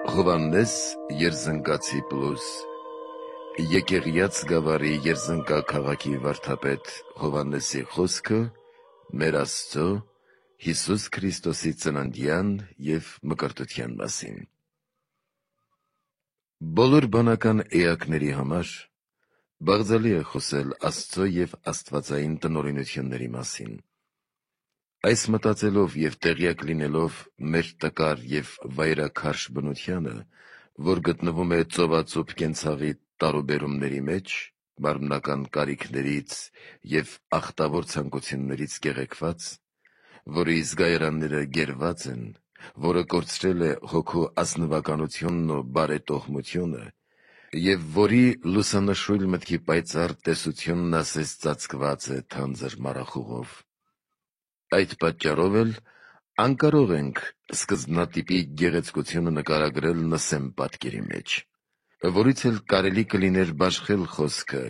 Հովհաննես Երզնկացի պլուս Եկեղյաց գավառի Երզնկա քաղաքի վարդապետ Հովհաննեսի խոսքը մեր Աստծո Հիսուս Քրիստոսի ծննդյան և մկրտության մասին։ Բոլոր բանական էակների համար բաղձալի է խոսել Աստծո և աստվածային տնօրինությունների մասին։ Այս մտածելով և տեղյակ լինելով մեր տկար և վայրաքարշ բնությանը, որ գտնվում է ծովածուփ կենցաղի տարուբերումների մեջ, մարմնական կարիքներից և ախտավոր ցանկություններից կեղեքված, որի զգայարանները գերված են, որը կորցրել է հոգու ազնվականությունն ու բարետոխմությունը, և որի լուսանշույլ մտքի պայծառ տեսությունն ասես ծածկված է թանձր մառախուղով։ Այդ պատճառով էլ անկարող ենք սկզբնատիպի գեղեցկությունը նկարագրել նսեմ պատկերի մեջ, որից էլ կարելի կլիներ բաշխել խոսքը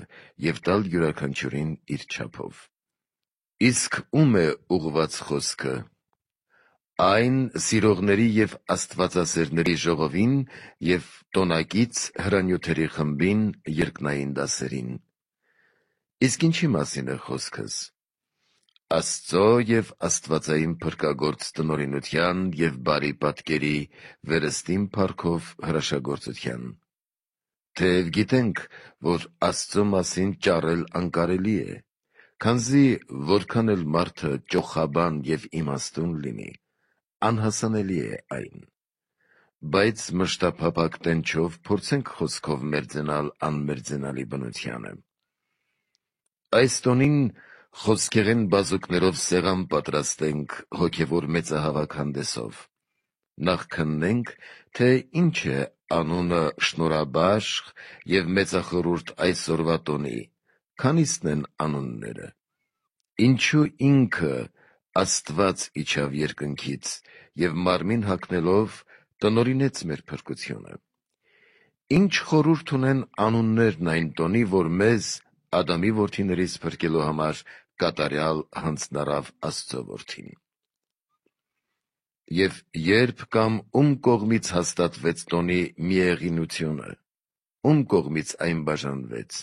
և տալ յուրաքանչյուրին իր չափով։ Իսկ ում է ուղղված խոսքը։ Այն սիրողների և աստվածասերների ժողովին և տոնակից հրանյութերի խմբին երկնային դասերին։ Իսկ ինչի մասին է խոսքս։ Աստծո և աստվածային փրկագործ տնօրինության և բարի պատկերի վերստին փառքով հրաշագործության։ Թեև գիտենք, որ Աստծո մասին ճառել անկարելի է, քանզի որքան էլ մարդը ճոխաբան և իմաստուն լինի, անհասանելի է այն։ Բայց մշտափափակ տենչով փորձենք խոսքով մերձենալ անմերձենալի բնությանը։ Այս տոնին խոսքեղեն բազուկներով սեղան պատրաստենք հոգևոր մեծահավաք հանդեսով։ Նախ քննենք, թե ինչ է անունը շնորհաբաշխ և մեծախորհուրդ այսօրվա տոնի, քանիսն են անունները։ Ինչու ինքը Աստված իջավ երկնքից և մարմին հագնելով տնօրինեց մեր փրկությունը։ Ինչ խորհուրդ ունեն անուններն այն տոնի, որ մեզ Ադամի որդիներից փրկելու համար կատարյալ հանձնարարավ Աստծո որդին։ Եվ երբ կամ ում կողմից հաստատվեց տոնի միեղինությունը, ում կողմից այն բաժանվեց,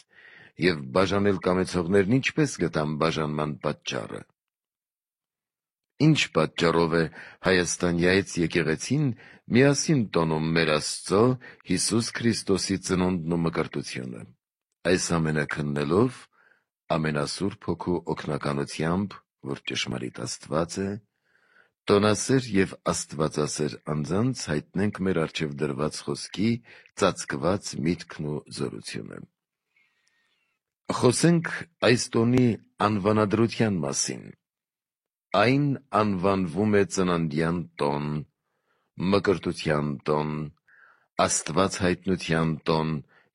և բաժանել կամեցողներն ինչպես գտան բաժանման պատճառը։ Ինչ պատճառով է Հայաստանյայց եկեղեցին միասին տոնում մեր Աստծո Հիսուս Քրիստոսի ծնունդն ու մկրտությունը։ Այս ամենը քննելով ամենասուրբ Հոգու օգնականությամբ, որ ճշմարիտ Աստված է, տոնասեր և աստվածասեր անձանց հայտնենք մեր առջև դրված խոսքի ծածկված միտքն ու զորությունը։ Խոսենք այս տոնի անվանադրության մասին։ Այն անվանվում է ծննդյան տոն, մկրտության տոն, Աստված հայտնության տոն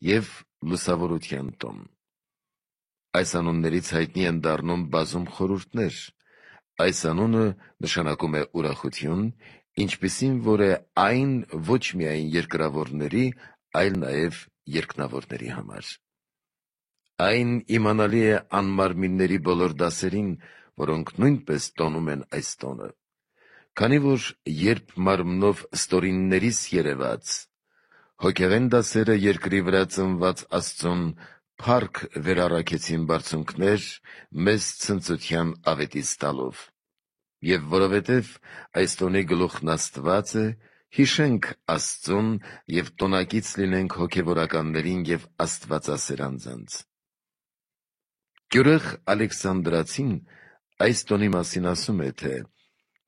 և լուսավորության տոն։ Այս անուններից հայտնի են դառնում բազում խորհուրդներ։ Այս անունը նշանակում է ուրախություն, ինչպիսին որ է այն ոչ միայն երկրավորների, այլ նաև երկնավորների համար։ Այն իմանալի է անմարմինների բոլոր դասերին, որոնք նույնպես տոնում են այս տոնը, քանի որ երբ մարմնով ստորիններիս երևաց, հոգեղեն դասերը երկրի վրա ծնված Աստծուն փառք վերառաքեցին բարձունքներ մեզ ցնծության ավետից տալով։ Եվ որովհետև այս տոնի գլուխն Աստված է, հիշենք Աստծուն և տոնակից լինենք հոգևորականներին և աստվածասեր անձանց։ Գյուրեղ Ալեքսանդրացին այս տոնի մասին ասում է, թե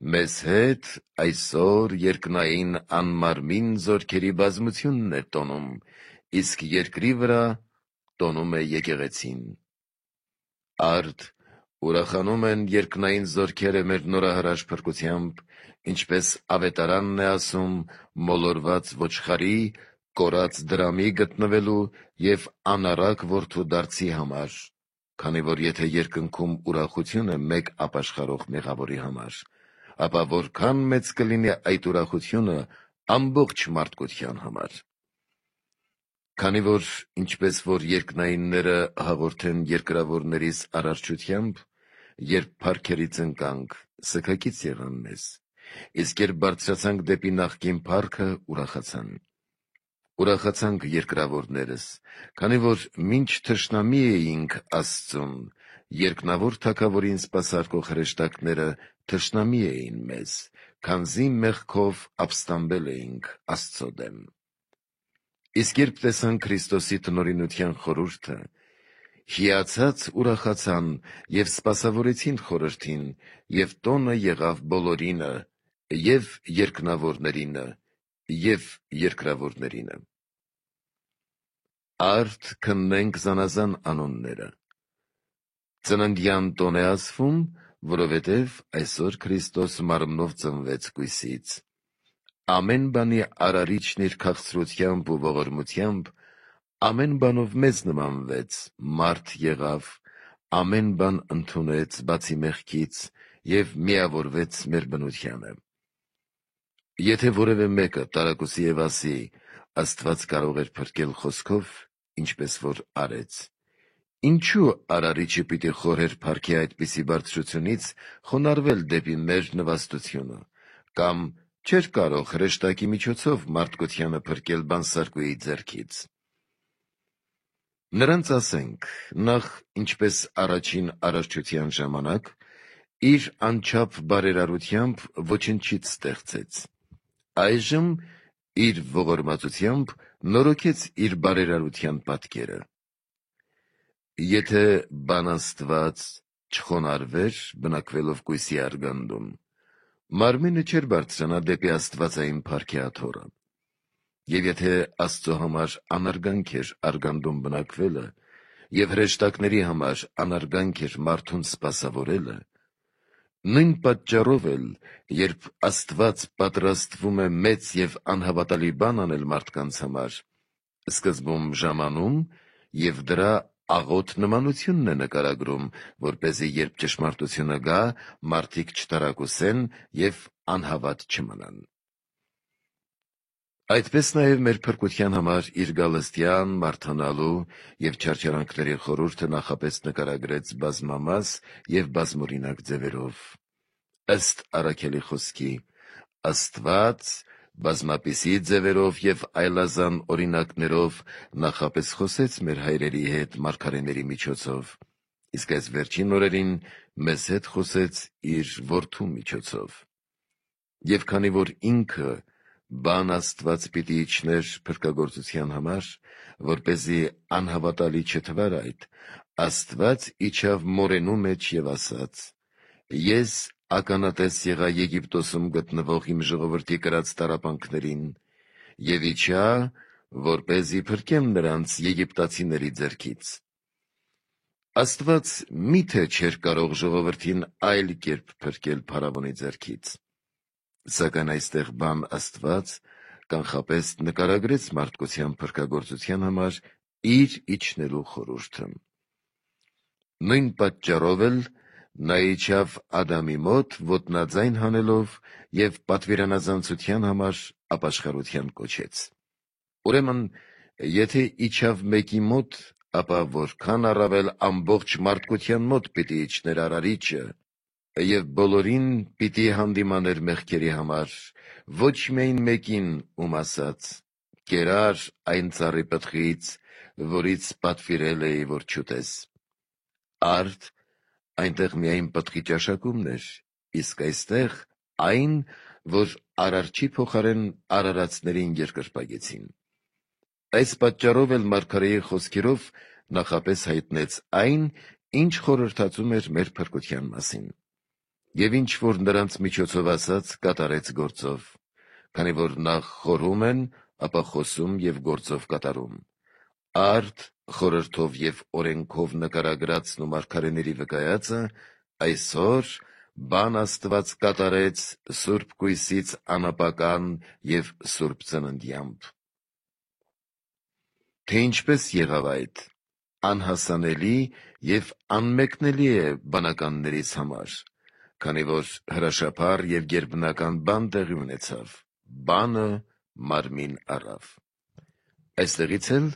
մեզ հետ այսօր երկնային անմարմին զորքերի բազմությունն է տոնում, իսկ երկրի վրա տոնում է եկեղեցին։ Արդ ուրախանում են երկնային զորքերը մեր նորահրաշ փրկությամբ, ինչպես ավետարանն է ասում մոլորված ոչխարի, կորած դրամի գտնվելու և անառակ որդու դարձի համար, քանի որ եթե երկնքում ուրախություն է մեկ ապաշխարող մեղավորի համար, ապա որքան մեծ կլինի այդ ուրախությունը ամբողջ մարդկության համար։ Քանի որ ինչպես որ երկնայինները հաղորդեն երկրավորներիս արարչությամբ, երբ փառքերից ընկանք, սգակից եղան մեզ, իսկ երբ բարձրացանք դեպի նախկին փառքը, ուրախացան։ Ուրախացանք երկրավորներս, քանի որ մինչ թշնամի էինք Աստծուն, երկնավոր թագավորին սպասարկող հրեշտակները թշնամի էին մեզ, քանզի մեղքով ապստամբել էինք Աստծո դեմ։ Իսկ երբ տեսան Քրիստոսի տնօրինության խորհուրդը, հիացած ուրախացան և սպասավորեցին խորհրդին, և տոնը եղավ բոլորինը, և երկնավորներինը, և երկրավորներինը։ Արդ քննենք զանազան անոնները։ Ծննդյան տոն է ասվում, որովհետև այսօր Քրիստոս մարմնով ծնվեց կույսից։ Ամեն բանի արարիչն իր քաղցրությամբ ու ողորմությամբ, ամեն բանով մեզ նմանվեց, մարդ եղավ, ամեն բան ընդունեց բացի մեղքից և միավորվեց մեր բնությանը։ Եթե որևէ մեկը տարակուսի և ասի, Աստված կարող էր փրկել խոսքով, ինչպես որ արեց, ինչու արարիչը պիտի խորհեր փառքի այդպիսի բարձրությունից խոնարհվել դեպի մեր նվաստությունը, կամ չէր կարող հրեշտակի միջոցով մարդկությանը փրկել բանսարկուի ձեռքից։ Նրանց ասենք, նախ ինչպես առաջին արարչության ժամանակ, իր անչափ բարերարությամբ ոչնչից ստեղծեց, այժմ իր ողորմածությամբ նորոգեց իր բարերարության պատկերը։ Եթե բան Աստված չխոնարհվեր, բնակվելով կույսի արգանդում, մարմինը չէր բարձրանա դեպի աստվածային փառքի աթոռը։ Եվ եթե Աստծո համար անարգանք էր արգանդում բնակվելը, և հրեշտակների համար անարգանք էր մարդուն սպասավորելը, նույն պատճառով էլ, երբ Աստված պատրաստվում է մեծ և անհավատալի բան անել մարդկանց համար, սկզբում ժամանում և դրա աղոտ նմանությունն է նկարագրում, որպեսզի երբ ճշմարտությունը գա, մարդիկ չտարակուսեն և անհավատ չմնան։ Այդպես նաև մեր փրկության համար իր գալստյան, մարդանալու և չարչարանքների խորհուրդը նախապես նկարագրեց բազմամաս և բազմօրինակ ձևերով։ Ըստ Առաքելի խոսքի, Աստված բազմապիսի ձևերով և այլազան օրինակներով նախապես խոսեց մեր հայրերի հետ մարգարեների միջոցով, իսկ այս վերջին օրերին մեզ հետ խոսեց իր Որդու միջոցով։ Եվ քանի որ ինքը բան Աստված պիտի իջներ փրկagorցության համար, որպեսզի անհավատալի չթվար այդ, Աստված իջավ մորենու մեջ և ասաց. «Ես ականատես եղա Եգիպտոսում գտնվող իմ ժողովրդի կրած տառապանքներին և իջա, որպեսզի փրկեմ նրանց եգիպտացիների ձեռքից»։ Աստված մի՞թե չէր կարող ժողովրդին այլ կերպ փրկել փարավոնի ձեռքից։ Սակայն այստեղ բան Աստված կանխապես նկարագրեց մարդկության փրկagorցության համար իր իջնելու խորհուրդը։ Նույն պատճառով էլ նա իջավ Ադամի մոտ ոտնաձայն հանելով և պատվիրանազանցության համար ապաշխարության կոչեց։ Ուրեմն, եթե իջավ մեկի մոտ, ապա որքան առավել ամբողջ մարդկության մոտ պիտի իջներ արարիչը և բոլորին պիտի հանդիմաներ մեղքերի համար, ոչ միայն մեկին, ում ասաց. «Կերար այն ծառի պտղից, որից պատվիրել էի, որ չուտես»։ Արդ այնտեղ միայն պտղի ճաշակումն էր, իսկ այստեղ այն, որ արարչի փոխարեն արարածներին երկրպագեցին։ Այս պատճառով էլ մարգարեի խոսքերով նախապես հայտնեց այն, ինչ խորհրդածում էր մեր փրկության մասին։ Եվ ինչ որ նրանց միջոցով ասաց, կատարեց գործով, քանի որ նախ խորհում են, ապա խոսում և գործով կատարում։ Արդ խորհրդով և օրենքով նկարագրածն ու մարգարեների վկայածը այսօր բան Աստված կատարեց Սուրբ Կույսից անապական և Սուրբ Ծննդյամբ։ Թե ինչպես եղավ այդ, անհասանելի և անմեկնելի է բանականներիս համար, քանի որ հրաշափառ և գերբնական բան տեղի ունեցավ, բանը մարմին առավ։ Այստեղից էլ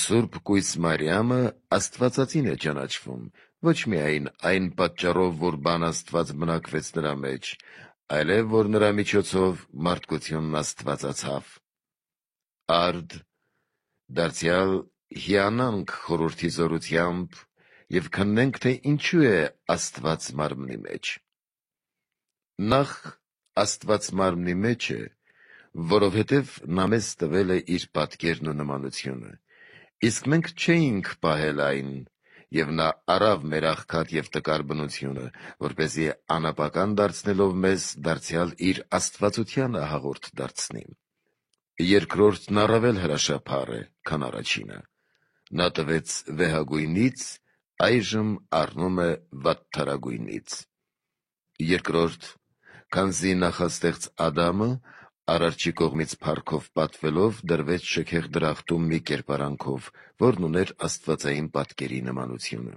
Սուրբ Կույս Մարիամը Աստվածածին է ճանաչվում, ոչ միայն այն պատճառով, որ բան Աստված բնակվեց նրա մեջ, այլև որ նրա միջոցով մարդկությունն աստվածացավ։ Արդ դարձյալ հիանանք խորհրդի զորությամբ և քննենք, թե ինչու է Աստված մարմնի մեջ։ Նախ Աստված մարմնի մեջ է, որովհետև նա մեզ տվել է իր պատկերն ու նմանությունը, իսկ մենք չէինք պահել այն, և նա առավ մեր աղքատ և տկար բնությունը, որպեսզի անապական դարձնելով մեզ դարձյալ իր աստվածությանը հաղորդ դարձնի։ Երկրորդն առավել հրաշափառ է, քան առաջինը. նա տվեց վեհագույնից, այժմ առնում է վատթարագույնից։ Երկրորդ, քանզի նախաստեղծ Ադամը Արարչի կողմից փառքով պատվելով դրվեց շքեղ դրախտում մի կերպարանքով, որն ուներ աստվածային պատկերի նմանությունը։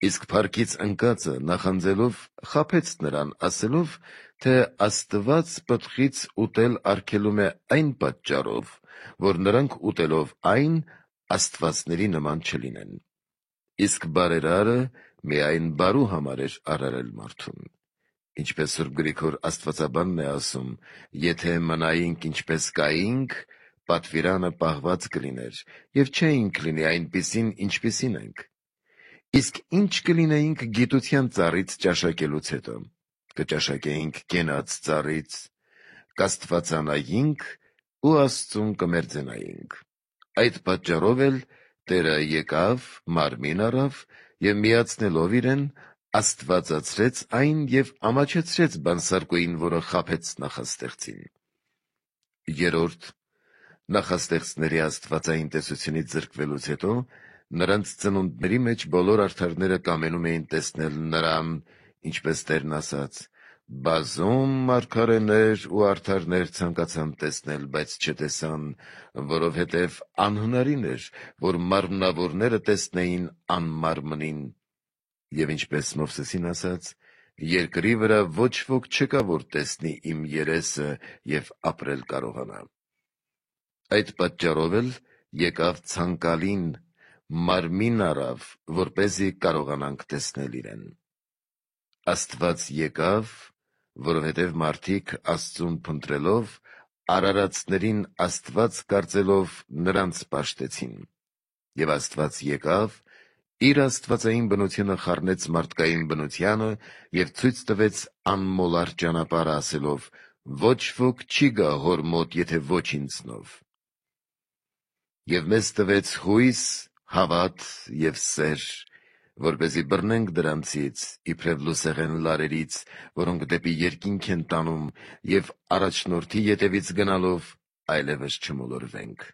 Իսկ փառքից ընկածը նախանձելով խաբեց նրան, ասելով, թե Աստված պտղից ուտել արգելում է այն պատճառով, որ նրանք ուտելով այն աստվածների նման չլինեն։ Իսկ բարերարը միայն բարու համար էր արարել մարդուն։ Ինչպես Սուրբ Գրիգոր Աստվածաբանն է ասում, եթե մնայինք ինչպես կայինք, պատվիրանը պահված կլիներ, և չէինք լինի այնպիսին, ինչպիսին ենք։ Իսկ ինչ կլինեինք գիտության ծառից ճաշակելուց հետո, կճաշակեինք կենաց ծառից, կաստվածանայինք ու Աստծուն կմերձենայինք։ Այդ պատճառով էլ Տերը եկավ, մարմին առավ և միացնելով իրեն, աստվածացրեց այն և ամաչեցրեց բանսարկուին, որը խաբեց նախաստեղծին։ Երորդ, նախաստեղծների աստվածային տեսությունից զրկվելուց հետո նրանց ծնունդների մեջ բոլոր արդարները կամենում էին տեսնել նրան, ինչպես Տերն ասաց. «Բազում մարգարեներ ու արդարներ ցանկացան տեսնել, բայց չտեսան, որովհետև անհնարին էր, որ մարմնավորները տեսնեին անմարմնին»։ Եվ ինչպես Մովսեսին ասաց. «Երկրի վրա ոչ ոք չկա, որ տեսնի իմ երեսը և ապրել կարողանա»։ Այդ պատճառով էլ եկավ ցանկալին, մարմին առավ, որպեսզի կարողանանք տեսնել իրեն։ Աստված եկավ, որովհետև մարդիկ Աստծուն փնտրելով, արարածներին Աստված կարծելով նրանց պաշտեցին։ Եվ Աստված եկավ, իր աստվածային բնությունը խառնեց մարդկային բնությանը և ցույց տվեց անմոլար ճանապարհը, ասելով. «Ոչ ոք չի գա Հոր մոտ, եթե ոչ ինձնով»։ Եվ մեզ տվեց հույս, հավատ և սեր, որպեսզի բռնենք դրանցից, իբրև լուսեղեն լարերից, որոնք դեպի երկինք են տանում, և առաջնորդի ետևից գնալով այլևս չմոլորվենք։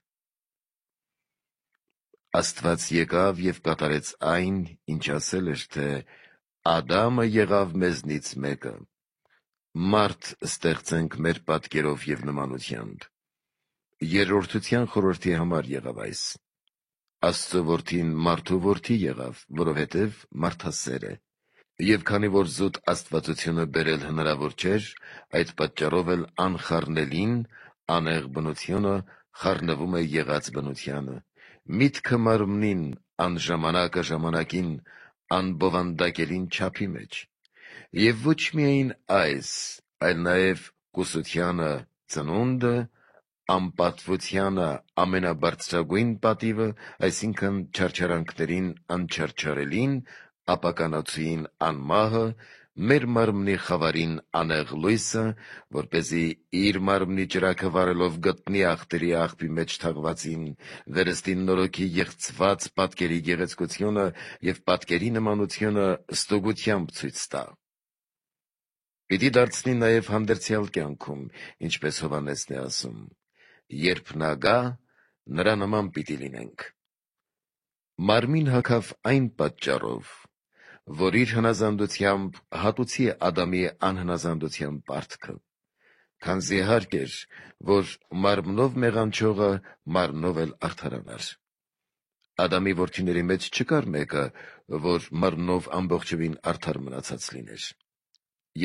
Աստված եկավ և կատարեց այն, ինչ ասել էր, թե «Ադամը եղավ մեզնից մեկը, մարդ ստեղծենք մեր պատկերով և նմանությամբ»։ Երրորդության խորհրդի համար եղավ այս։ Աստծո որդին մարդու որդի եղավ, որովհետև մարդասեր է։ Եվ քանի որ զուտ աստվածությունը բերել հնարավոր չէր, այդ պատճառով էլ անխառնելին, անեղ բնությունը խառնվում է եղած բնությանը, միտքը մարմնին, անժամանակը ժամանակին, անբովանդակելին չափի մեջ։ Եվ ոչ միայն այս, այլ նաև կուսությանը ծնունդը, անպատվությանը ամենաբարձրագույն պատիվը, այսինքն չարչարանքներին անչարչարելին, ապականացուին անմահը, մեր մարմնի խավարին անեղ լույսը, որպեսզի իր մարմնի ճրագը վարելով գտնի ախտերի աղբի մեջ թաղվածին, վերստին նորոգի եղծված պատկերի գեղեցկությունը և պատկերի նմանությունը ստուգությամբ ցույց տա։ Պիտի դարձնի նաև հանդերձյալ կյանքում, ինչպես Հովհաննեսն է ասում. «Երբ նա գա, նրա նման պիտի լինենք»։ Մարմին հագավ այն պատճառով, որ իր հնազանդությամբ հատուցի Ադամի անհնազանդության պարտքը, քանզի հարկ էր, որ մարմնով մեղանչողը մարմնով էլ արդարանար։ Ադամի որդիների մեջ չկար մեկը, որ մարմնով ամբողջովին արդար մնացած լիներ։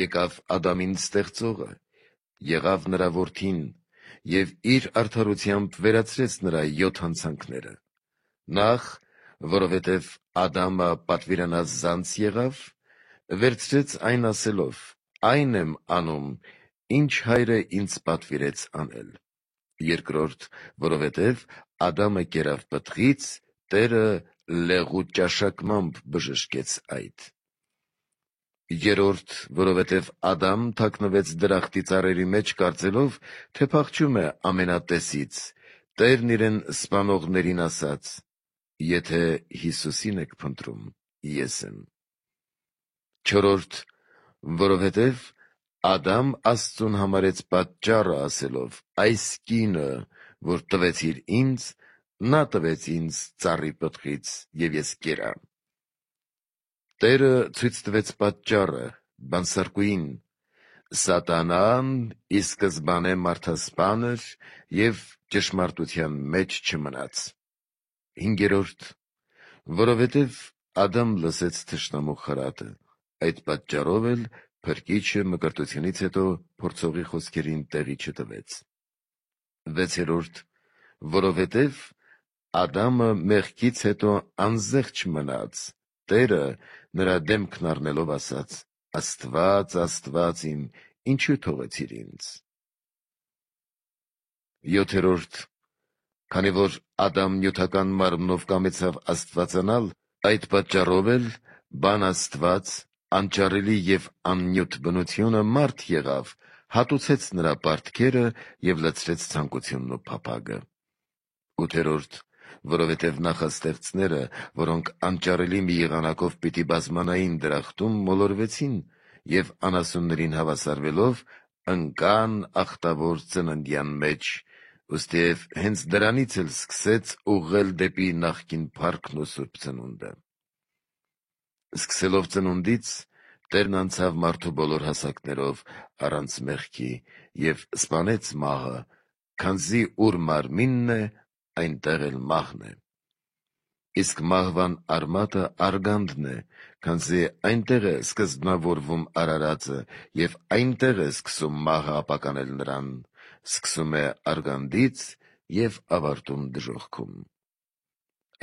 Եկավ Ադամին ստեղծողը, եղավ նրա որդին և իր արդարությամբ վերացրեց նրա 7 հանցանքները։ Նախ, որովհետև Ադամը պատվիրանած զանց եղավ, վերցրեց այն ասելով. «Այն եմ անում, ինչ հայրը ինձ պատվիրեց անել»։ Երկրորդ, որովհետև Ադամը կերավ պտղից, Տերը լեղու ճաշակմամբ բժշկեց այդ։ Երրորդ, որովհետև Ադամ թաքնվեց դրախտի ծառերի մեջ, կարծելով, թե փախչում է ամենատեսից, Տերն իրեն սպանողներին ասաց. «Եթե Հիսուսին եք փնտրում, ես եմ»։ Չորրորդ, որովհետև Ադամ Աստծուն համարեց պատճառը, ասելով. «Այս կինը, որ տվեցիր ինձ, նա տվեց ինձ ծառի պտղից, և ես կերա»։ Տերը ցույց տվեց պատճառը բանսարկուին. Սատանան ի սկզբանե մարդասպան էր և ճշմարտության մեջ չմնաց։ Հինգերորդ, որովհետև Ադամ լսեց թշնամու խրատը, այդ պատճառով էլ Փրկիչը մկրտությունից հետո փորձողի խոսքերին տեղի չտվեց։ Վեցերորդ, որովհետև Ադամը մեղքից հետո անզեղչ մնաց, Տերը նրա դեմքն առնելով ասաց. «Աստված, Աստված իմ, ինչու թողեցիր ինձ»։ Յոթերորդ, քանի որ Ադամ նյութական մարմնով կամեցավ աստվածանալ, այդ պատճառով էլ բան Աստված, անճարելի և աննյութ բնությունը մարդ եղավ, հատուցեց նրա պարտքերը և լցրեց ցանկությունն ու փափագը։ Ութերորդ, որովհետև նախաստեղծները, որոնք անճարելի մի եղանակով պիտի բազմանային դրախտում, մոլորվեցին և անասուններին հավասարվելով ընկան ախտավոր ծննդյան մեջ, ուստիև հենց դրանից էլ սկսեց ուղղել դեպի նախկին փառքն ու սուրբ ծնունդը։ Սկսելով ծնունդից, Տերն անցավ մարդու բոլոր հասակներով առանց մեղքի և սպանեց մահը, քանզի ուր մարմինն է, այնտեղ էլ մահն է։ Իսկ մահվան արմատը արգանդն է, քանզի այնտեղ է սկզբնավորվում արարածը և այնտեղ է սկսում մահը ապականել նրան, սկսում է արգանդից և ավարտում դժոխքում։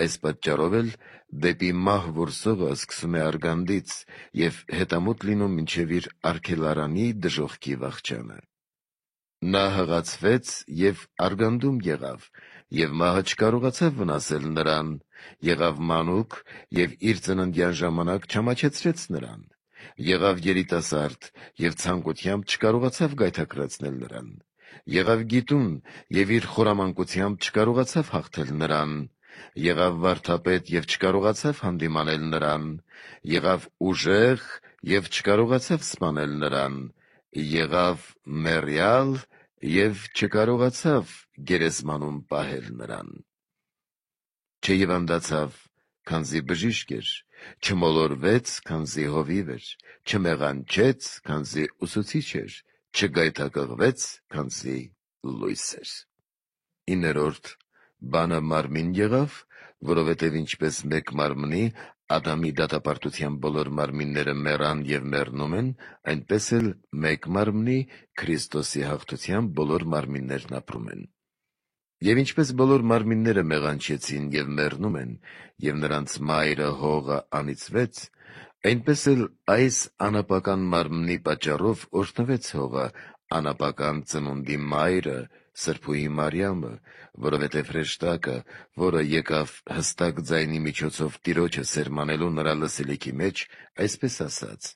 Այս պատճառով էլ դեպի մահ որսողը սկսում է արգանդից և հետամուտ լինում մինչև իր արգելարանի դժոխքի վախճանը։ Նա հղացվեց և արգանդում եղավ, և մահը չկարողացավ վնասել նրան, եղավ մանուկ և իր ծննդյան ժամանակ չամաչեցրեց նրան, եղավ երիտասարդ և ցանկությամբ չկարողացավ գայթակղեցնել նրան, եղավ գիտուն և իր խորամանկությամբ չկարողացավ հաղթել նրան, եղավ վարդապետ և չկարողացավ հանդիմանել նրան, եղավ ուժեղ և չկարողացավ սպանել նրան, եղավ մեռյալ և չկարողացավ գերեզմանում պահել նրան։ Չհիվանդացավ, քանզի բժիշկ էր, չմոլորվեց, քանզի հովիվ էր, չմեղանչեց, քանզի ուսուցիչ էր, չգայթակղվեց, քանզի լույս էր։ Իններորդ, բանը մարմին եղավ, որովհետև ինչպես մեկ մարմնի Ադամի դատապարտության բոլոր մարմինները մեռան և մեռնում են, այնպես էլ մեկ մարմնի Քրիստոսի հաղթությամբ բոլոր մարմիններն ապրում են։ Եվ ինչպես բոլոր մարմինները մեղանչեցին և մեռնում են, և նրանց մայրը հողը անիծվեց, այնպես էլ այս անապական մարմնի պատճառով օրհնվեց հողը, անապական ծնունդի մայրը, Սրբուհի Մարիամը, որովհետև հրեշտակը, որը եկավ հստակ ձայնի միջոցով Տիրոջը սերմանելու նրա լսելիքի մեջ, այսպես ասաց.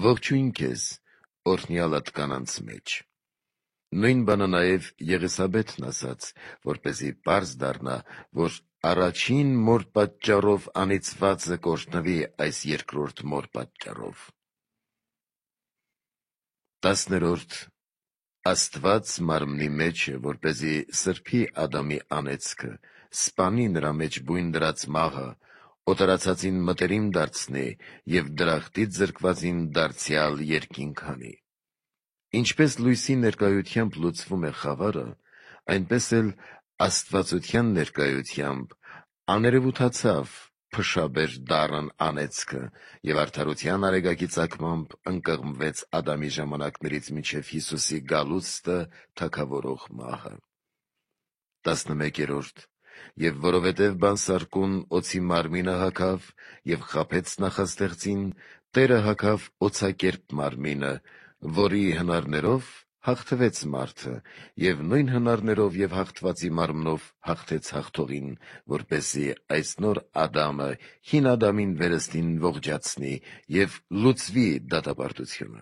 «Ողջույն քեզ, օրհնյալդ կանանց մեջ»։ Նույն բանը նաև Եղիսաբեթն ասաց, որպեսզի պարզ դառնա, որ առաջին մոր պատճառով անիծվածը կօրհնվի այս երկրորդ մոր պատճառով։ 10. Աստված մարմնի մեջ է, որպեսզի սրբի Ադամի անեծքը, սպանի նրա մեջ բույն դրած մահը, օտարացածին մտերիմ դարձնի և դրախտից զրկվածին դարձյալ երկինք հանի։ Ինչպես լույսի ներկայությամբ լուծվում է խավարը, այնպես էլ աստվածության ներկայությամբ աներևութացավ փշաբեր դառն անեծքը և արդարության արեգակի ծագմամբ ընկղմվեց Ադամի ժամանակներից մինչև Հիսուսի գալուստը թագավորող մահը։ 11. Եվ որովհետև բանսարկուն օձի մարմինը հագավ և խաբեց նախաստեղծին, Տերը հագավ օձակերպ մարմինը, որի հնարներով հաղթվեց մարդը, և նույն հնարներով և հաղթվածի մարմնով հաղթեց հաղթողին, որպեսզի այս նոր Ադամը հին Ադամին վերստին ողջացնի և լուծվի դատապարտությունը։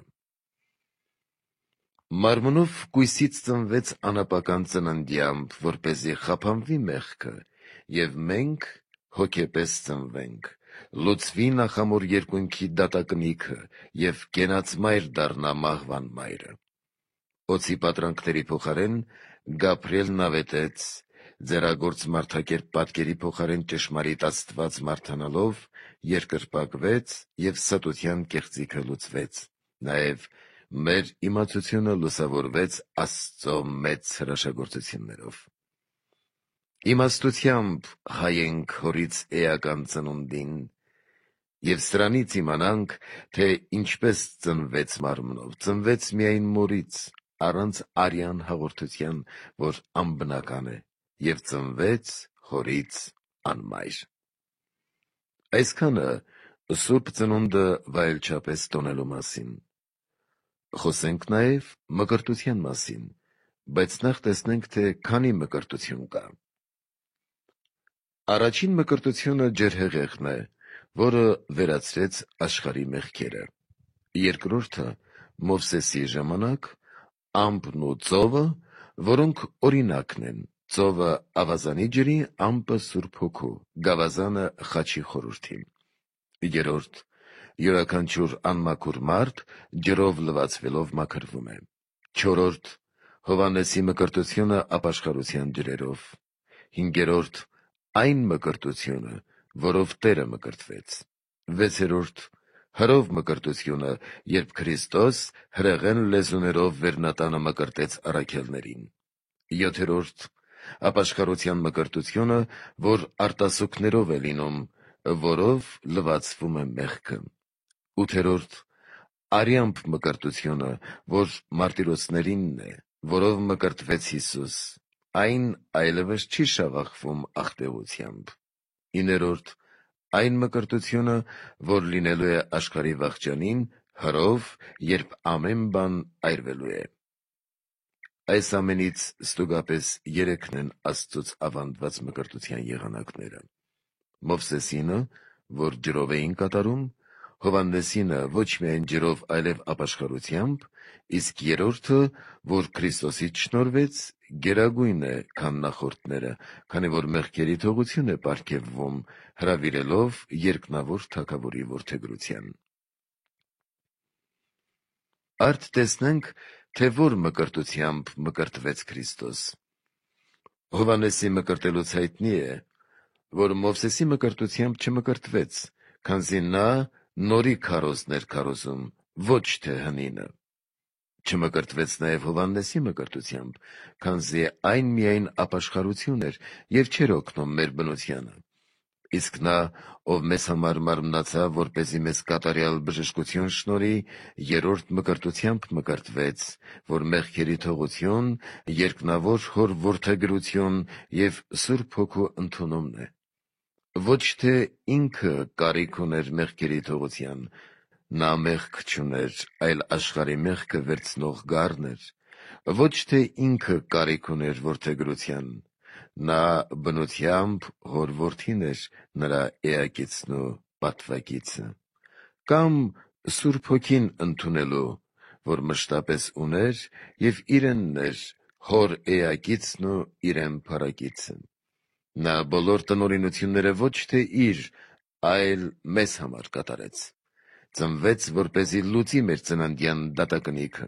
Մարմնով կույսից ծնվեց անապական ծննդյամբ, որպեսզի խափանվի մեղքը, և մենք հոգեպես ծնվենք, լուծվի նախամոր երկունքի դատակնիքը և կենաց մայր դառնա մահվան մայրը։ Օձի պատրանքների փոխարեն Գաբրիելն ավետեց, ձեռագործ մարդակերպ պատկերի փոխարեն ճշմարիտ Աստված մարդանալով երկրպագվեց և ստության կեղծիքը լուծվեց, նաև մեր իմացությունը լուսավորվեց Աստծո մեծ հրաշագործություններով։ Իմաստությամբ հայենք հորից էական ծնունդին, և սրանից իմանանք, թե ինչպես ծնվեց մարմնով, ծնվեց միայն մորից, առանց արյան հաղորդության, որ անբնական է, և ծնվեց հորից անմայր։ Այսքանը Սուրբ Ծնունդը վայելչապես տոնելու մասին։ Խոսենք նաև մկրտության մասին, բայց նախ տեսնենք, թե քանի մկրտություն կա։ Առաջին մկրտությունը ջրհեղեղն է, որը վերացրեց աշխարհի մեղքերը։ Երկրորդը Մովսեսի ժամանակ ամպն ու ծովը, որոնք օրինակն են, ծովը ավազանի ջրի, ամպը Սուրբ Հոգու, գավազանը խաչի խորհրդի։ Երրորդ յուրաքանչյուր անմաքուր մարդ ջրով լվացվելով մաքրվում է։ Չորրորդ Հովհաննեսի մկրտությունը ապաշխարության ջրերով։ Հինգերորդ այն մկրտությունը, որով Տերը մկրտվեց։ Վեցերորդ հրով մկրտությունը, երբ Քրիստոս հրեղեն լեզուներով վերնատանը մկրտեց առաքյալներին։ Յոթերորդ ապաշխարության մկրտությունը, որ արտասուքներով է լինում, որով լվացվում է մեղքը։ Ութերորդ արյամբ մկրտությունը, որ մարտիրոսներինն է, որով մկրտվեց Հիսուս, այն այլևս չի շավախվում աղտեղությամբ։ Իներորդ այն մկրտությունը, որ լինելու է աշխարհի վախճանին, հրով, երբ ամեն բան այրվելու է։ Այս ամենից ստուգապես երեքն են Աստծուց ավանդված մկրտության եղանակները. Մովսեսինը, որ ջրով էին կատարում, Հովհաննեսինը ոչ միայն ջրով, այլև ապաշխարությամբ, իսկ երրորդը, որ Քրիստոսից շնորհվեց, գերագույն է, քան նախորդները, քանի որ մեղքերի թողություն է պարգևվում, հրավիրելով երկնավոր Թագավորի որդեգրության։ Արդ տեսնենք, թե որ մկրտությամբ մկրտվեց Քրիստոս։ Հովհաննեսի մկրտելուց հայտնի է, որ Մովսեսի մկրտությամբ չմկրտվեց, քանզի նա նորի քարոզն էր քարոզում, ոչ թե հնինը։ Չմկրտվեց նաև Հովհաննեսի մկրտությամբ, քանզի այն միայն ապաշխարություն էր և չէր օգնում մեր բնությանը։ Իսկ նա, ով մեզ համար մարմնացավ, որպեսզի մեզ կատարյալ բժշկություն շնորհի, երրորդ մկրտությամբ մկրտվեց, որ մեղքերի թողություն, երկնավոր Հոր որդեգրություն և Սուրբ Հոգու ընդունումն է։ Ոչ թե ինքը կարիք ուներ մեղքերի թողության, նա մեղք չուներ, այլ աշխարհի մեղքը վերցնող գառն էր։ Ոչ թե ինքը կարիք ուներ որդեգրության, նա բնությամբ Հոր որդին էր, նրա էակիցն ու պատվակիցը, կամ Սուրբ Հոգին ընդունելու, որ մշտապես ուներ և իրենն էր, Հոր էակիցն ու իրեն փառակիցը։ Նա բոլոր տնօրինությունները ոչ թե իր, այլ մեզ համար կատարեց։ Ծնվեց, որպեսզի լուծի մեր ծննդյան դատակնիքը,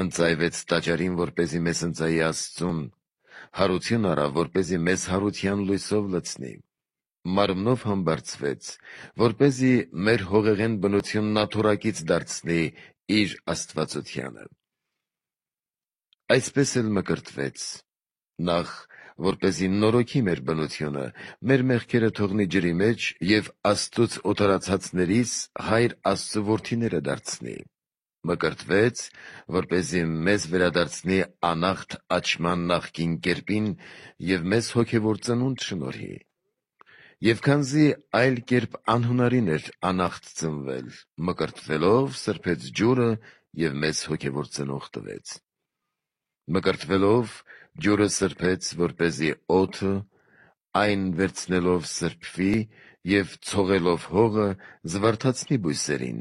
ընծայվեց տաճարին, որպեսզի մեզ ընծայի Աստծուն, հարություն առավ, որպեսզի մեզ հարության լույսով լցնի, մարմնով համբարձվեց, որպեսզի մեր հողեղեն բնությունն աթոռակից դարձնի իր աստվածությանը։ Այսպես էլ մկրտվեց, նախ, որպեսզի նորոգի մեր բնությունը, մեր մեղքերը թողնի ջրի մեջ և Աստծուց օտարացածներիս Հայր Աստծու որդիները դարձնի։ Մկրտվեց, որպեսզի մեզ վերադարձնի անախտ աճման նախկին կերպին և մեզ հոգևոր ծնունդ շնորհի։ Եվ քանզի այլ կերպ անհնարին էր անախտ ծնվել, մկրտվելով սրբեց ջուրը և մեզ հոգևոր ծնող տվեց։ Մկրտվելով ջուրը սրբեց, որպեսզի օդը այն վերցնելով սրբվի և ցողելով հողը զվարթացնի բույսերին,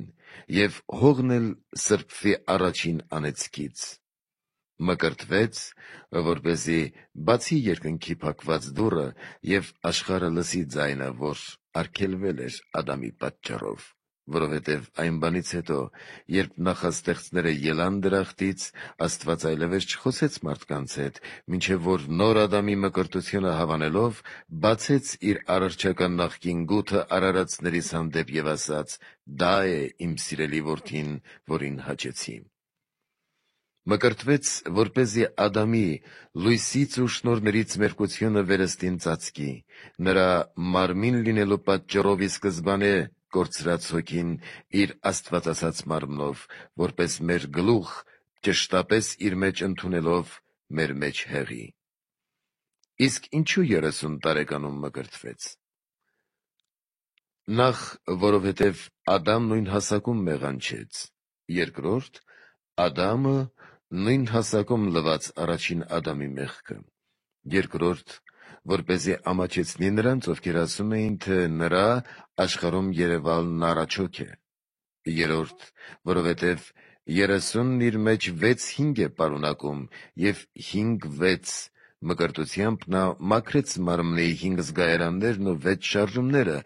և հողն էլ սրբվի առաջին անեծքից։ Մկրտվեց, որպեսզի բացի երկնքի փակված դուռը և աշխարհը լսի ձայնը, որ արգելվել էր Ադամի պատճառով, որովհետև այն բանից հետո, երբ նախաստեղծները ելան դրախտից, Աստված այլևս չխոսեց մարդկանց հետ, մինչև որ նոր Ադամի մկրտությունը հավանելով, բացեց իր արարչական նախկին գութը արարածներիս հանդեպ և ասաց. «Դա է իմ սիրելի որդին, որին հաճեցի»։ Մկրտվեց, որպեսզի Ադամի լույսից ու շնորհներից մերկությունը վերստին ծածկի, նրա մարմին լինելու պատճառով ի սկզբանե կորցրած հոգին իր աստվածասաց մարմնով, որպես մեր գլուխ, ճշտապես իր մեջ ընդունելով մեր մեջ հեղի։ Իսկ ինչու 30 տարեկանում մկրտվեց։ Նախ, որովհետև Ադամն նույն հասակում մեղանչեց, երկրորդ, Ադամը նույն հասակում լվաց առաջին Ադամի մեղքը, երկրորդ, որպեսզի ամաչեցնի նրանց, ովքեր ասում էին, թե նրա աշխարհում երևալն առաջոք է, երրորդ, որովհետև 30-ն իր մեջ 6-5 է պարունակում, և 5-6 մկրտությամբ նա մաքրեց մարմնի 5 զգայարաններն ու 6 շարժումները,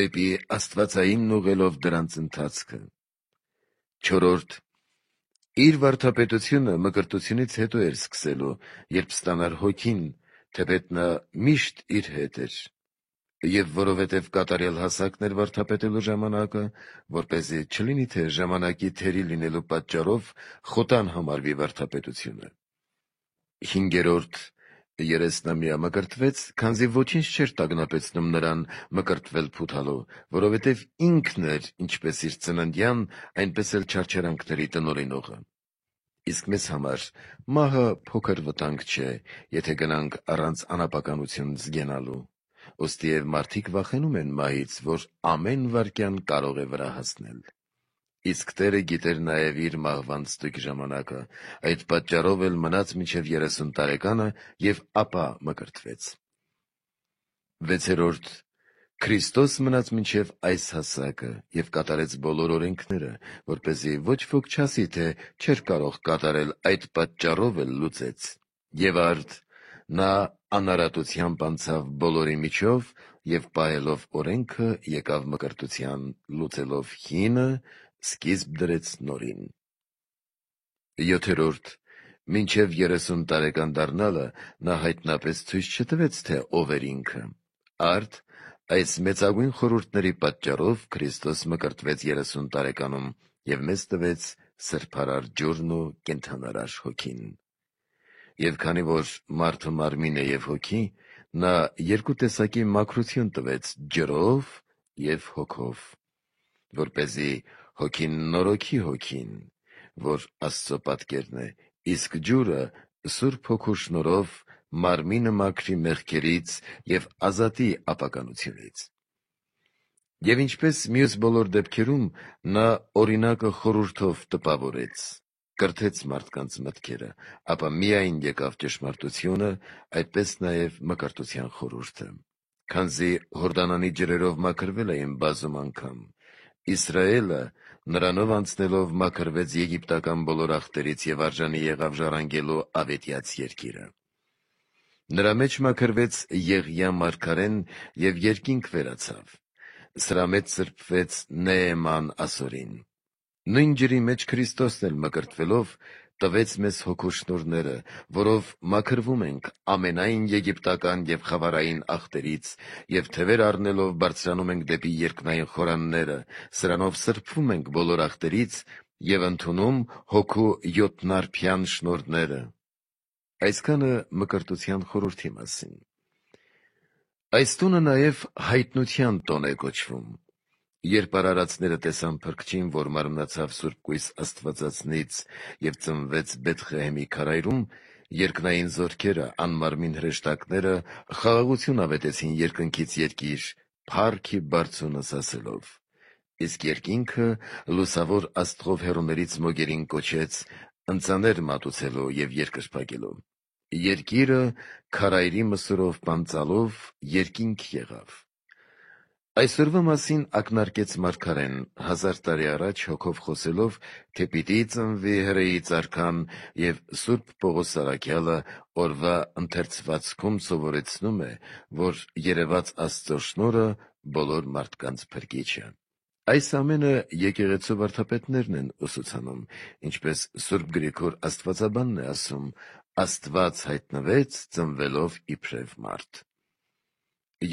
դեպի աստվածայինն ուղղելով դրանց ընթացքը, չորրորդ, իր վարդապետությունը մկրտությունից հետո էր սկսելու, երբ ստանար հոգին, թեպետ նա միշտ իր հետ էր, և որովհետև կատարյալ հասակն էր վարդապետելու ժամանակը, որպեսզի չլինի, թե ժամանակի թերի լինելու պատճառով խոտան համարվի վարդապետությունը, հինգերորդ, 30-ամյա մկրտվեց, քանզի ոչինչ չէր տագնապեցնում նրան մկրտվել փութալու, որովհետև ինքն էր ինչպես իր ծննդյան, այնպես էլ չարչարանքների տնօրինողը։ Իսկ մեզ համար մահը փոքր վտանգ չէ, եթե գնանք առանց անապականություն զգենալու, ուստիև մարդիկ վախենում են մահից, որ ամեն վայրկյան կարող է վրա հասնել։ Իսկ Տերը գիտեր նաև իր մահվան ստույգ ժամանակը, այդ պատճառով էլ մնաց մինչև 30 տարեկանը և ապա մկրտվեց։ վեցերորդ, Քրիստոս մնաց մինչև այս հասակը և կատարեց բոլոր օրենքները, որպեսզի ոչ ոք չասի, թե չէր կարող կատարել, այդ պատճառով էլ լուծեց, և արդ նա անարատությամբ անցավ բոլորի միջով և պահելով օրենքը եկավ մկրտության, լուծելով հինը, սկիզբ դրեց նորին։ Յոթերորդ, մինչև 30 տարեկան դառնալը նա հայտնապես ցույց չտվեց, թե ով էր ինքը, արդ այս մեծագույն խորհուրդների պատճառով Քրիստոս մկրտվեց 30 տարեկանում և մեզ տվեց սրբարար ջուրն ու կենդանարար հոգին։ Եվ քանի որ մարդը մարմին է և հոգի, նա երկու տեսակի մաքրություն տվեց ջրով և հոգով, որպեսզի հոգին նորոգի հոգին, որ Աստծո պատկերն է, իսկ ջուրը Սուրբ Հոգու շնորհով մարմինը մաքրի մեղքերից և ազատի ապականությունից։ Եվ ինչպես մյուս բոլոր դեպքերում, նա օրինակը խորհուրդով տպավորեց, կրթեց մարդկանց մտքերը, ապա միայն եկավ ճշմարտությունը, այդպես նաև մկրտության խորհուրդը, քանզի Հորդանանի ջրերով մաքրվել էին բազում անգամ, Իսրայելը նրանով անցնելով մաքրվեց եգիպտական բոլոր ախտերից և արժանի եղավ ժառանգելու ավետյաց երկիրը։ Նրա մեջ մաքրվեց Եղիա մարգարեն և երկինք վերացավ, սրա մեջ սրբվեց Նեեման ասորին։ Նույն ջրի մեջ Քրիստոսն էլ մկրտվելով տվեց մեզ հոգու շնորհները, որով մաքրվում ենք ամենայն եգիպտական և խավարային ախտերից և թևեր առնելով բարձրանում ենք դեպի երկնային խորանները, սրանով սրբվում ենք բոլոր ախտերից և ընդունում հոգու յոթնարբյան շնորհները։ Այսքանը մկրտության խորհրդի մասին։ Այս տունը նաև հայտնության տոն է կոչվում։ Երբ արարածները տեսան Փրկչին, որ մարմնացավ սուրբկույս Աստվածածնից և ծնվեց Բեթղեհեմի քարայրում, երկնային զորքերը, անմարմին հրեշտակները խաղաղություն ավետեցին երկնքից երկիր, փառքի բարձունս ասելով։ Իսկ երկինքը լուսավոր աստղով հեռուներից մոգերին կոչեց. ընծաներ մատուցելու եւ երկրպագելու։ Երկիրը քարայրի մսուրով բանծալով երկինք եղավ։ Այսօրվա մասին ակնարկեց մարգարեն 1000 տարի առաջ հոգով խոսելով, թե պիտի ծնվի հրեի ծառքան, եւ Սուրբ Պողոս Արաքյալը օրվա ընթերցվածքում սովորեցնում է, որ երևաց Աստծո շնորհը բոլոր մարդկանց փրկիչը։ Այս ամենը եկեղեցու վարդապետներն են ուսուցանում, ինչպես Սուրբ Գրիգոր Աստվածաբանն է ասում. Աստված հայտնվեց ծնվելով իբրև մարդ։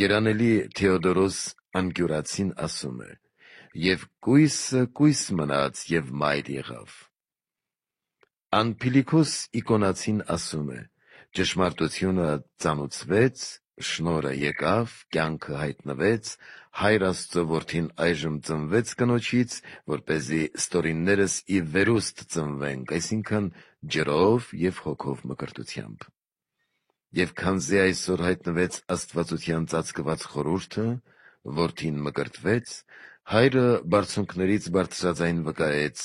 Երանելի Թեոդորոս Անկյուրացին ասում է. «Եվ կույսը կույս մնաց եւ մայր եղավ»։ Անփիլիկոս Իկոնացին ասում է. «Ճշմարտությունը ծանուցվեց, շնորհը եկավ, կյանքը հայտնվեց, Հայր Աստծո որդին այժմ ծնվեց կնոջից, որպեսզի ստորիններս ի վերուստ ծնվենք, այսինքն ջրով եւ հոգով մկրտությամբ։ Եվ քանզի այսօր հայտնվեց Աստվածության ծածկված խորհուրդը, որդին մկրտվեց, Հայրը բարձունքներից բարձրաձայն վկայեց,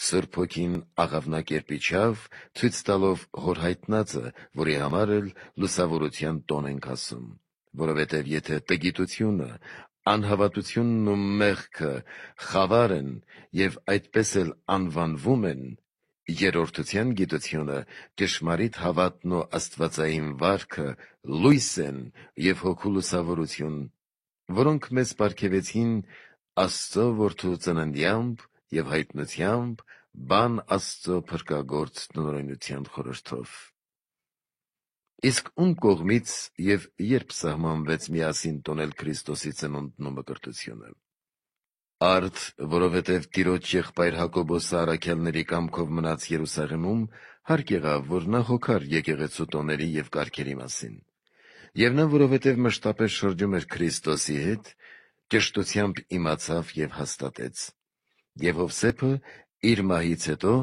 Սուրբ Հոգին աղավնակերպիչավ, ցույց տալով հոր հայտնածը, որի համար էլ լուսավորության տոն ենք ասում, որովհետև եթե տգիտությունը, անհավատությունն ու մեղքը խավար են եւ այդպես էլ անվանվում են, երրորդության գիտությունը, ճշմարիտ հավատն ու աստվածային վարքը լույս են եւ հոգու լուսավորություն, որոնք մեզ պարգևեցին Աստծո որդու ծննդյամբ եւ հայտնությամբ, բան Աստծո փրկագործ տնօրինության խորհրդով։ Իսկ ում կողմից եւ երբ սահմանվեց միասին տոնել Քրիստոսի ծնունդն ու մկրտությունը։ Արդ, որովհետև Տիրոջ եղբայր Հակոբոսը առաքյալների կամքով մնաց Երուսաղեմում, հարկ եղավ, որ նա հոգար եկեղեցու տոների եւ կարգերի մասին։ Եվ նա, որովհետև մշտապես շրջում էր Քրիստոսի հետ, ճշտությամբ իմացավ եւ հաստատեց։ Եվ Հովսեփը իր մահից հետո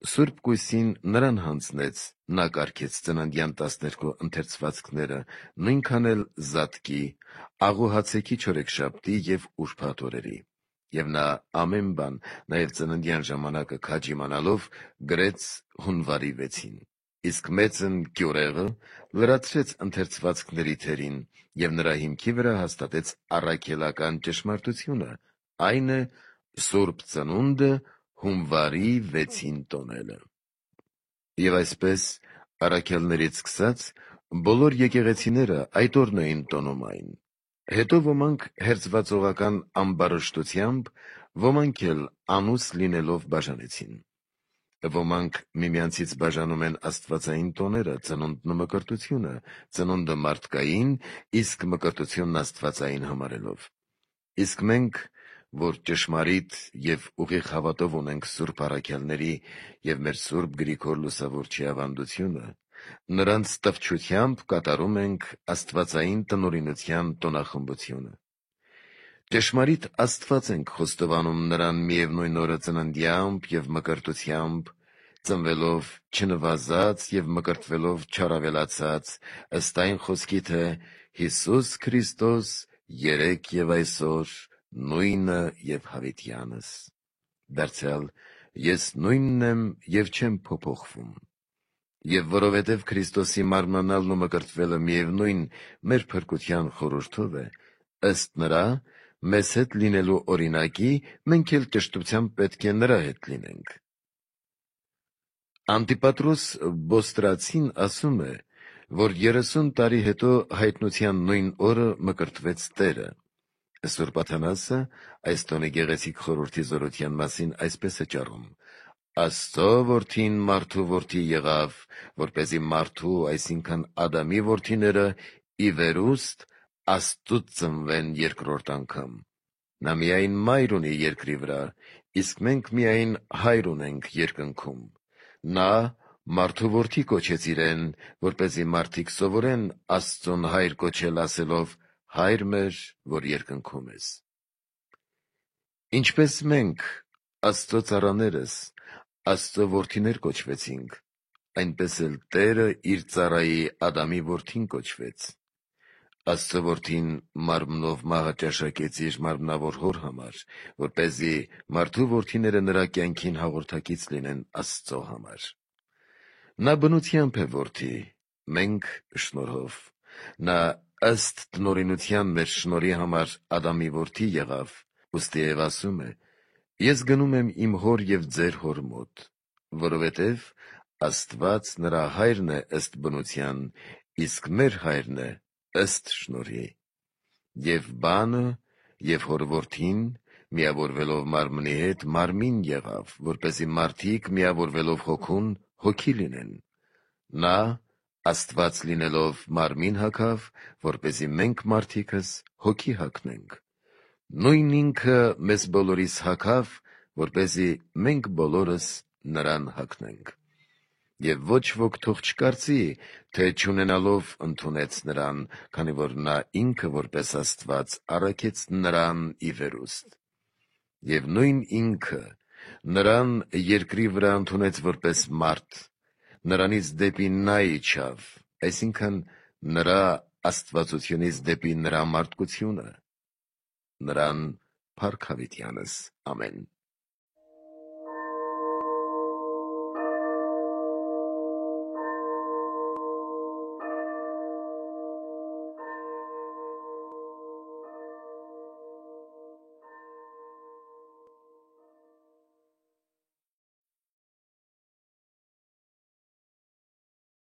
Սուրբ Կույսին նրան հանձնեց, նա կարգեց ծննդյան 12 ընթերցվածքները, նույնքան էլ Զատկի, Աղոհացեքի չորեքշաբթի եւ ուրբաթ օրերի։ Եվ նա ամեն բան, նաև ծննդյան ժամանակը քաջ իմանալով, գրեց հունվարի 6-ին։ Իսկ մեծն Գյուրեղը լրացրեց ընթերցվածքների թերին եւ նրա հիմքի վրա հաստատեց առաքելական ճշմարտությունը, այն է Սուրբ ծնունդը հունվարի 6-ին տոնելը։ Եվ այսպես առաքյալներից սկսած բոլոր եկեղեցիները այդ օրն էին տոնում այն։ Հետո ոմանք հերձվածողական ամբարշտությամբ, ոմանք էլ անուս լինելով բաժանեցին։ Ոմանք միմյանցից բաժանում են աստվածային տոները, ծնունդն ու մկրտությունը, ծնունդը մարդկային, իսկ մկրտությունն աստվածային համարելով։ Իսկ մենք, որ ճշմարիտ եւ ուղիղ հավատով ունենք Սուրբ առաքյալների եւ մեր Սուրբ Գրիգոր Լուսավորչի ավանդությունը, նրանց տվչությամբ կատարում ենք աստվածային տնօրինության տոնախմբությունը։ Ճշմարիտ Աստված ենք խոստովանում նրան միևնույն օրը ծննդյամբ եւ մկրտությամբ, ծնվելով չնվազած եւ մկրտվելով չարավելացած, ըստ այն խոսքի, թե Հիսուս Քրիստոս երեկ եւ այսօր նույնը եւ հավիտյանս։ Դարձյալ ես նույնն եմ եւ չեմ փոփոխվում։ Եվ որովհետև Քրիստոսի մարմնանալն ու մկրտվելը միևնույն մեր փրկության խորհուրդով է, ըստ նրա մեզ հետ լինելու օրինակի մենք էլ ճշտությամբ պետք է նրա հետ լինենք։ Անտիպատրոս Բոստրացին ասում է, որ 30 տարի հետո հայտնության նույն օրը մկրտվեց Տերը։ Սուրբ Աթանասը այս տոնի գեղեցիկ խորհրդի զորության մասին այսպես է ճառում. Աստծո որդին մարդու որդի եղավ, որպեսզի մարդու, այսինքն Ադամի որդիները ի վերուստ Աստծուց ծնվեն երկրորդ անգամ։ Նա միայն մայր ունի երկրի վրա, իսկ մենք միայն հայր ունենք երկնքում։ Նա մարդու որդի կոչեց իրեն, որպեսզի մարդիկ սովորեն Աստծուն հայր կոչել ասելով. Հայր մեր, որ երկնքում ես։ Ինչպես մենք Աստծո ծառաներս Աստծո որդիներ կոչվեցինք, այնպես էլ Տերը իր ծառայի Ադամի որդին կոչվեց։ Աստծո որդին մարմնով մահը ճաշակեց իր մարմնավոր հոր համար, որպեսզի մարդու որդիները նրա կյանքին հաղորդակից լինեն Աստծո համար։ Նա բնությամբ է որդի, մենք շնորհով, նա ըստ տնօրինության մեր շնորհի համար Ադամի որդի եղավ, ուստի Եվ ասում է. ես գնում եմ իմ հոր և ձեր հոր մոտ, որովհետև Աստված նրա հայրն է ըստ բնության, իսկ մեր հայրն է ըստ շնորհի։ Եվ բանը և հոր որդին միավորվելով մարմնի հետ մարմին եղավ, որպեսզի մարդիկ միավորվելով հոգուն հոգի լինեն։ Նա Աստված լինելով մարմին հագավ, որպեսզի մենք մարդիկս հոգի հագնենք։ Նույն ինքը մեզ բոլորիս հագավ, որպեսզի մենք բոլորս նրան հագնենք։ Եվ ոչ ոք թող չկարծի, թե չունենալով ընդունեց նրան, քանի որ նա ինքը որպես Աստված առաքեց նրան ի վերուստ։ Եվ նույն ինքը նրան երկրի վրա ընդունեց որպես մարդ, նրանից դեպի նա իջավ, այսինքն նրա աստվածությունից դեպի նրա մարդկությունը, նրան փառք հավիտյանս, ամեն։